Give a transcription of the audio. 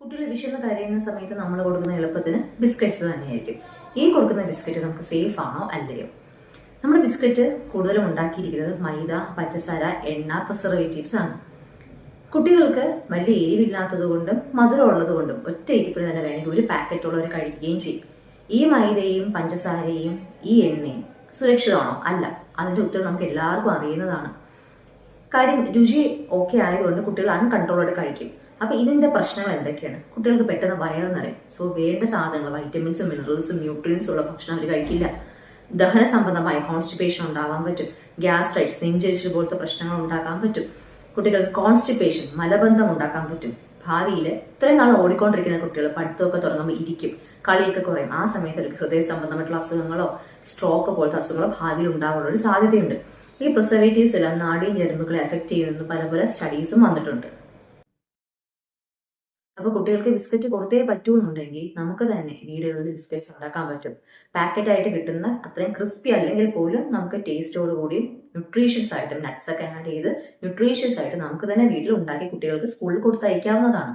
കുട്ടികൾ വിശന്ന് കരയുന്ന സമയത്ത് നമ്മൾ കൊടുക്കുന്ന എളുപ്പത്തിന് ബിസ്ക്കറ്റ് തന്നെയായിരിക്കും. ഈ കൊടുക്കുന്ന ബിസ്ക്കറ്റ് നമുക്ക് സേഫ് ആണോ അല്ലയോ? നമ്മുടെ ബിസ്ക്കറ്റ് കൂടുതലും ഉണ്ടാക്കിയിരിക്കുന്നത് മൈദ, പഞ്ചസാര, എണ്ണ, പ്രിസർവേറ്റീവ്സ് ആണ്. കുട്ടികൾക്ക് വലിയ എരിവില്ലാത്തത് കൊണ്ടും മധുരം ഉള്ളത് കൊണ്ടും ഒറ്റ ഇരിപ്പിന് തന്നെ വേണമെങ്കിൽ ഒരു പാക്കറ്റുള്ളവർ കഴിക്കുകയും ചെയ്യും. ഈ മൈദയും പഞ്ചസാരയും ഈ എണ്ണയും സുരക്ഷിതമാണോ? അല്ല. അതിന്റെ ഉത്തരം നമുക്ക് എല്ലാവർക്കും അറിയുന്നതാണ്. കാര്യം രുചി ഓക്കെ ആയതുകൊണ്ട് കുട്ടികൾ അൺകൺട്രോളോടെ കഴിക്കും. അപ്പൊ ഇതിന്റെ പ്രശ്നങ്ങൾ എന്തൊക്കെയാണ്? കുട്ടികൾക്ക് പെട്ടെന്ന് വയറ് നിറയും. സോ വേണ്ട സാധനങ്ങൾ, വൈറ്റമിൻസും മിനറൽസും ന്യൂട്രിയൻസും ഉള്ള ഭക്ഷണം അവർ കഴിക്കില്ല. ദഹന സംബന്ധമായ കോൺസ്റ്റിപ്പേഷൻ ഉണ്ടാകാൻ പറ്റും. ഗ്യാസ്ട്രൈറ്റിസ്, നെഞ്ചരിച്ചിൽ പോലത്തെ പ്രശ്നങ്ങൾ ഉണ്ടാക്കാൻ പറ്റും. കുട്ടികൾക്ക് കോൺസ്റ്റിപ്പേഷൻ, മലബന്ധം ഉണ്ടാക്കാൻ പറ്റും. ഭാവിയിൽ ഇത്രയും നാൾ ഓടിക്കൊണ്ടിരിക്കുന്ന കുട്ടികൾ പഠിത്തമൊക്കെ തുടങ്ങുമ്പോൾ ഇരിക്കും, കളിയൊക്കെ കുറയും. ആ സമയത്ത് അവർക്ക് ഹൃദയ സംബന്ധമായിട്ടുള്ള അസുഖങ്ങളോ സ്ട്രോക്ക് പോലത്തെ അസുഖങ്ങളോ ഭാവിയിൽ ഉണ്ടാകാനുള്ള ഒരു സാധ്യതയുണ്ട്. ഈ പ്രിസർവേറ്റീവ്സ് എല്ലാം നാഡീ ഞരമ്പുകളെ എഫക്ട് ചെയ്യുമെന്ന് പല പല സ്റ്റഡീസും വന്നിട്ടുണ്ട്. അപ്പൊ കുട്ടികൾക്ക് ബിസ്ക്കറ്റ് കൊടുത്തേ പറ്റൂ എന്നുണ്ടെങ്കിൽ നമുക്ക് തന്നെ വീടുകളിൽ ബിസ്ക്കറ്റ്സ് ഉണ്ടാക്കാൻ പറ്റും. പാക്കറ്റ് ആയിട്ട് കിട്ടുന്ന അത്രയും ക്രിസ്പി അല്ലെങ്കിൽ പോലും നമുക്ക് ടേസ്റ്റോട് കൂടിയും ന്യൂട്രീഷ്യസ് ആയിട്ടും നട്ട്സ് ഒക്കെ ആഡ് ചെയ്ത് ന്യൂട്രീഷ്യസ് ആയിട്ട് നമുക്ക് തന്നെ വീട്ടിൽ ഉണ്ടാക്കി കുട്ടികൾക്ക് സ്കൂളിൽ കൊടുത്തയക്കാവുന്നതാണ്.